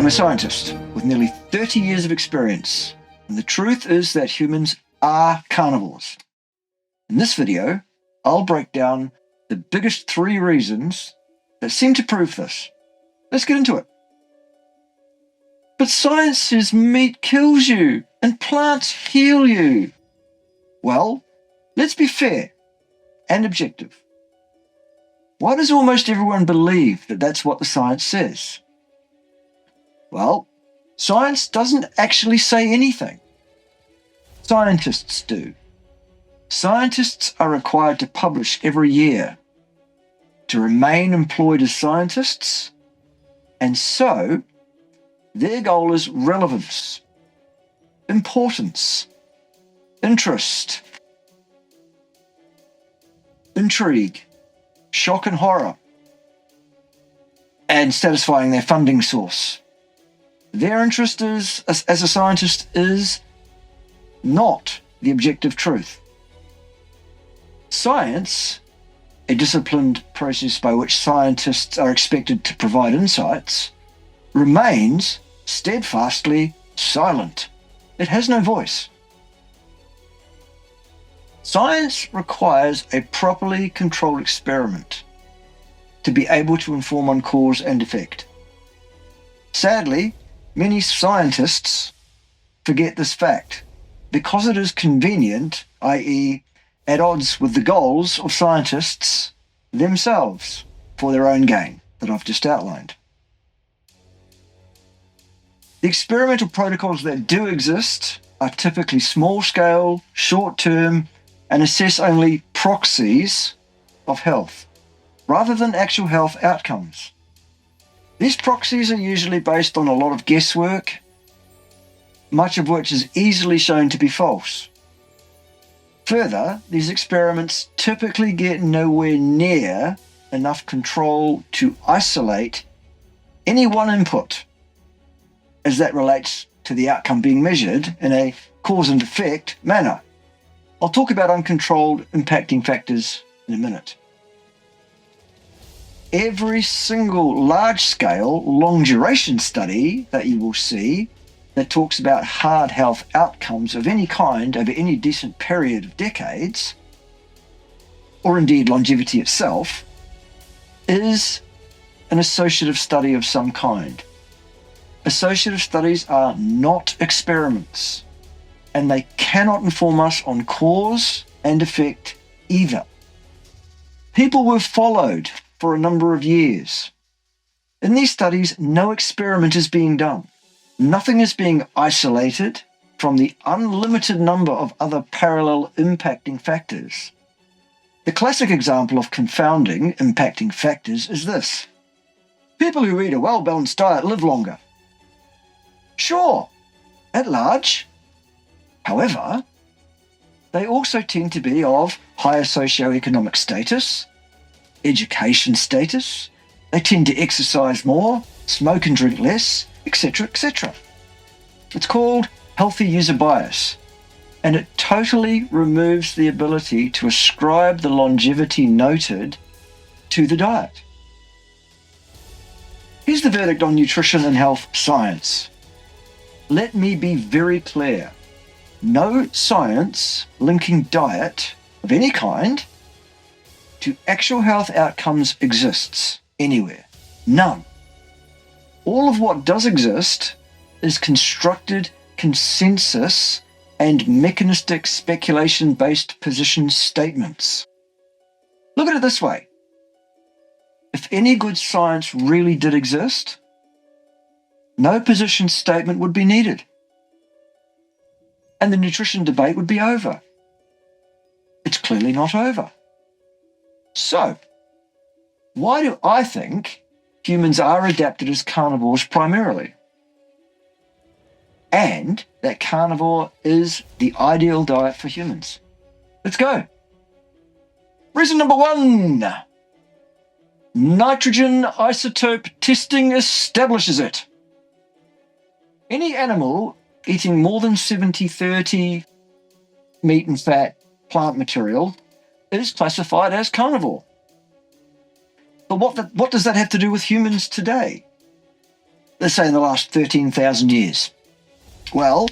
am a scientist with nearly 30 years of experience, and the truth is that humans are carnivores. In this video, I'll break down the biggest 3 reasons that seem to prove this. Let's get into it. But science says meat kills you and plants heal you. Well, let's be fair and objective. Why does almost everyone believe that that's what the science says? Well, science doesn't actually say anything. Scientists do. Scientists are required to publish every year to remain employed as scientists, and so their goal is relevance, importance, interest, intrigue, shock and horror, and satisfying their funding source. Their interest as a scientist is not the objective truth. Science, a disciplined process by which scientists are expected to provide insights, remains steadfastly silent. It has no voice. Science requires a properly controlled experiment to be able to inform on cause and effect. Sadly, many scientists forget this fact because it is convenient, i.e., at odds with the goals of scientists themselves for their own gain that I've just outlined. The experimental protocols that do exist are typically small-scale, short-term, and assess only proxies of health, rather than actual health outcomes. These proxies are usually based on a lot of guesswork, much of which is easily shown to be false. Further, these experiments typically get nowhere near enough control to isolate any one input as that relates to the outcome being measured in a cause and effect manner. I'll talk about uncontrolled impacting factors in a minute. Every single large-scale, long-duration study that you will see that talks about hard health outcomes of any kind over any decent period of decades, or indeed longevity itself, is an associative study of some kind. Associative studies are not experiments, and they cannot inform us on cause and effect either. People were followed for a number of years. In these studies, no experiment is being done. Nothing is being isolated from the unlimited number of other parallel impacting factors. The classic example of confounding impacting factors is this. People who eat a well-balanced diet live longer. Sure, at large. However, they also tend to be of higher socioeconomic status, education status, they tend to exercise more, smoke and drink less, etc., etc. It's called healthy user bias, and it totally removes the ability to ascribe the longevity noted to the diet. Here's the verdict on nutrition and health science. Let me be very clear. No science linking diet of any kind to actual health outcomes exists anywhere. None. All of what does exist is constructed consensus and mechanistic speculation-based position statements. Look at it this way. If any good science really did exist, no position statement would be needed, and the nutrition debate would be over. It's clearly not over. So, why do I think humans are adapted as carnivores primarily? And that carnivore is the ideal diet for humans. Let's go. Reason number 1. Nitrogen isotope testing establishes it. Any animal eating more than 70-30 meat and fat plant material is classified as carnivore. But what does that have to do with humans today? let's say in the last 13,000 years? Well,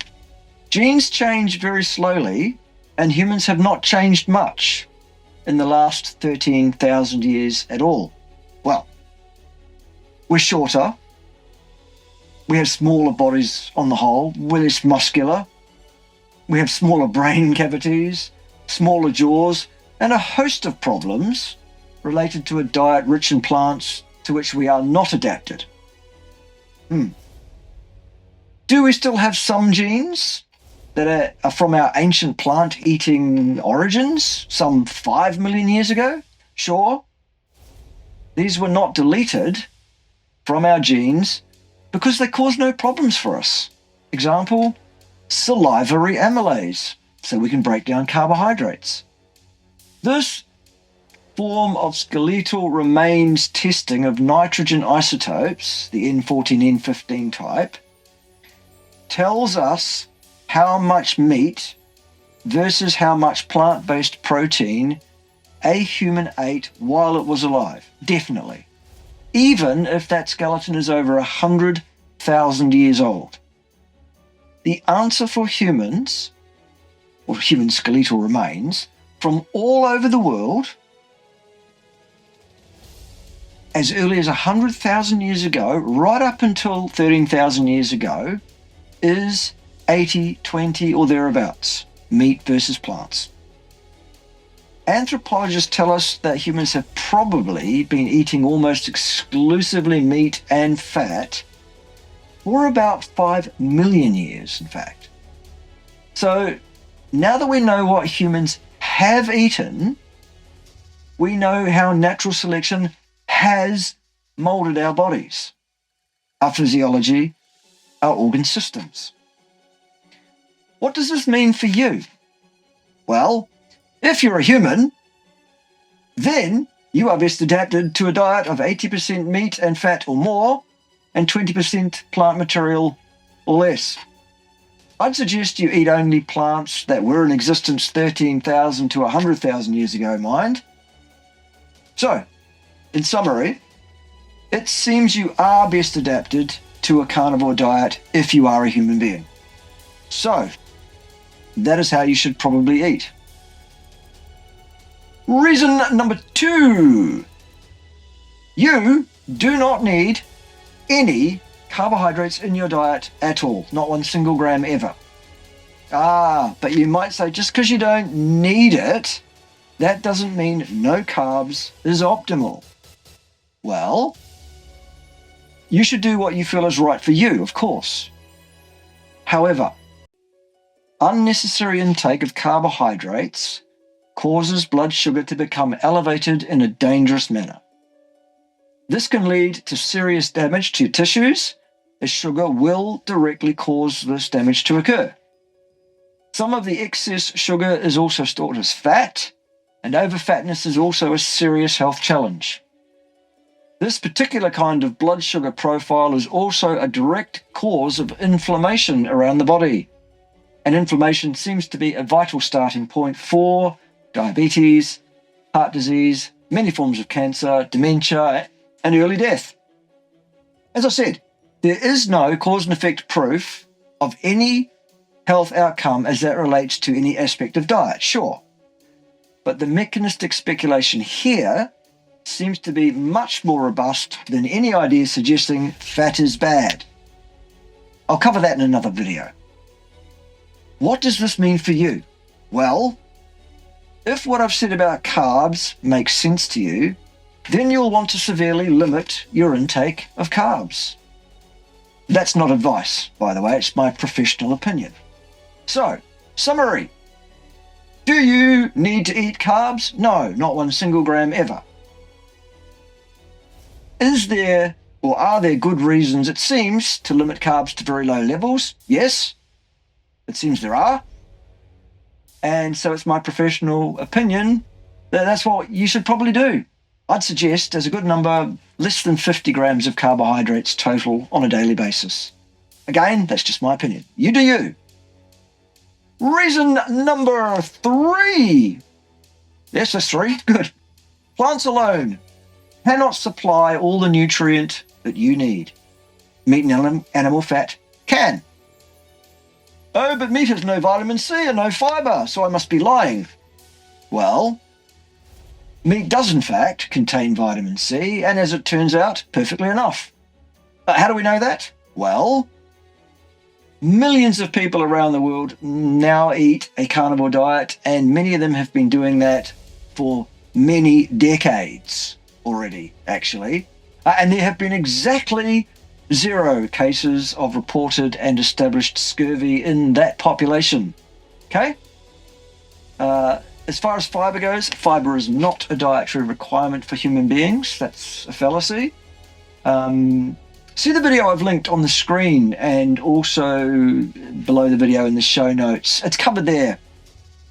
genes change very slowly, and humans have not changed much in the last 13,000 years at all. Well, we're shorter, we have smaller bodies on the whole, we're less muscular, we have smaller brain cavities, smaller jaws, and a host of problems related to a diet rich in plants to which we are not adapted. Do we still have some genes that are from our ancient plant-eating origins some 5 million years ago? Sure. These were not deleted from our genes because they cause no problems for us. Example, salivary amylase, so we can break down carbohydrates. This form of skeletal remains testing of nitrogen isotopes, the N14, N15 type, tells us how much meat versus how much plant-based protein a human ate while it was alive. Definitely. Even if that skeleton is over 100,000 years old. The answer for humans, or human skeletal remains, from all over the world, as early as 100,000 years ago, right up until 13,000 years ago, is 80-20 or thereabouts, meat versus plants. Anthropologists tell us that humans have probably been eating almost exclusively meat and fat for about 5 million years, in fact. So now that we know what humans have eaten, we know how natural selection has molded our bodies, our physiology, our organ systems. What does this mean for you? Well, if you're a human, then you are best adapted to a diet of 80% meat and fat or more, and 20% plant material or less. I'd suggest you eat only plants that were in existence 13,000 to 100,000 years ago, mind. So, in summary, it seems you are best adapted to a carnivore diet if you are a human being. So, that is how you should probably eat. Reason number 2. You do not need any carbohydrates in your diet at all. Not 1 single gram ever. But you might say just because you don't need it, that doesn't mean no carbs is optimal. Well, you should do what you feel is right for you, of course. However, unnecessary intake of carbohydrates causes blood sugar to become elevated in a dangerous manner. This can lead to serious damage to your tissues, as sugar will directly cause this damage to occur. Some of the excess sugar is also stored as fat, and overfatness is also a serious health challenge. This particular kind of blood sugar profile is also a direct cause of inflammation around the body. And inflammation seems to be a vital starting point for diabetes, heart disease, many forms of cancer, dementia, and early death. As I said, there is no cause and effect proof of any health outcome as that relates to any aspect of diet, sure. But the mechanistic speculation here seems to be much more robust than any idea suggesting fat is bad. I'll cover that in another video. What does this mean for you? Well, if what I've said about carbs makes sense to you, then you'll want to severely limit your intake of carbs. That's not advice, by the way, it's my professional opinion. So, summary. Do you need to eat carbs? No, not 1 single gram ever. Is there or are there good reasons, it seems, to limit carbs to very low levels? Yes, it seems there are. And so it's my professional opinion that that's what you should probably do. I'd suggest, as a good number, less than 50 grams of carbohydrates total on a daily basis. Again, that's just my opinion. You do you. Reason number 3. Yes, that's 3. Good. Plants alone cannot supply all the nutrient that you need. meat and animal fat can. Oh, but meat has no vitamin C and no fibre, so I must be lying. Well, meat does in fact contain vitamin C, and as it turns out, perfectly enough. How do we know that? Well, millions of people around the world now eat a carnivore diet, and many of them have been doing that for many decades already, actually. And there have been exactly 0 cases of reported and established scurvy in that population. Okay? As far as fibre goes, fibre is not a dietary requirement for human beings. That's a fallacy. See the video I've linked on the screen and also below the video in the show notes. It's covered there.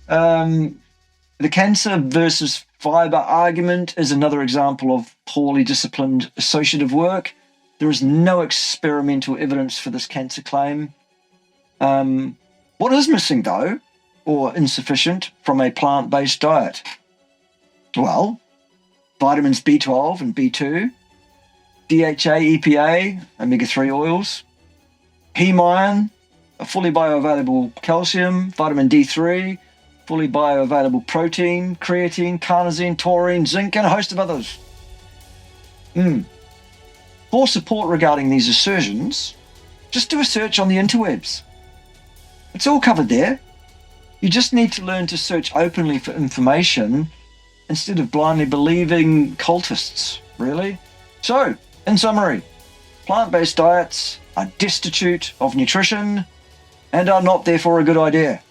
The cancer versus fibre argument is another example of poorly disciplined associative work. There is no experimental evidence for this cancer claim. What is missing, though, or insufficient from a plant-based diet? Well, vitamins B12 and B2, DHA, EPA, omega-3 oils, heme iron, a fully bioavailable calcium, vitamin D3, fully bioavailable protein, creatine, carnosine, taurine, zinc, and a host of others. For support regarding these assertions, just do a search on the interwebs. It's all covered there. You just need to learn to search openly for information instead of blindly believing cultists, really. So, in summary, plant-based diets are destitute of nutrition and are not therefore a good idea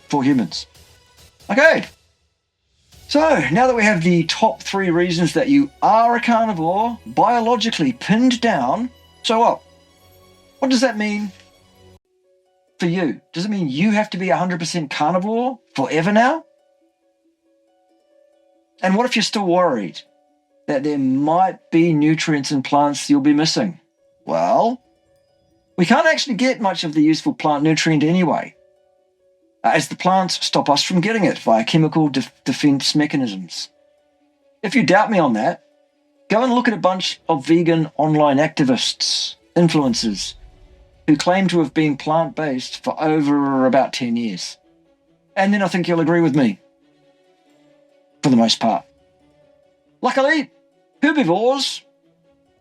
for humans. Okay, so now that we have the top 3 reasons that you are a carnivore biologically pinned down, so what? What does that mean for you? Does it mean you have to be 100% carnivore forever now? And what if you're still worried that there might be nutrients in plants you'll be missing? Well, we can't actually get much of the useful plant nutrient anyway, as the plants stop us from getting it via chemical defense mechanisms. If you doubt me on that, go and look at a bunch of vegan online activists, influencers, who claim to have been plant-based for over about 10 years. And then I think you'll agree with me, for the most part. Luckily, herbivores,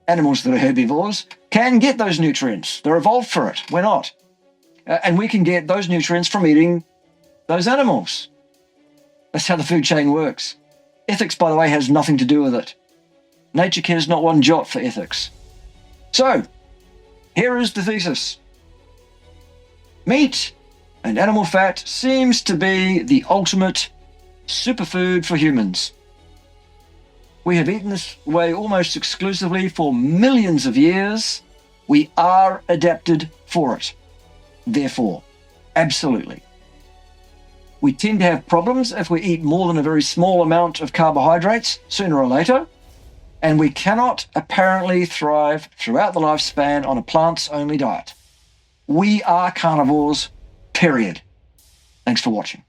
animals that are herbivores, can get those nutrients. They're evolved for it. We're not. And we can get those nutrients from eating those animals. That's how the food chain works. Ethics, by the way, has nothing to do with it. Nature cares not one jot for ethics. So, here is the thesis. Meat and animal fat seems to be the ultimate superfood for humans. We have eaten this way almost exclusively for millions of years. We are adapted for it. Therefore, absolutely. We tend to have problems if we eat more than a very small amount of carbohydrates sooner or later, and we cannot apparently thrive throughout the lifespan on a plants-only diet. We are carnivores, period. Thanks for watching.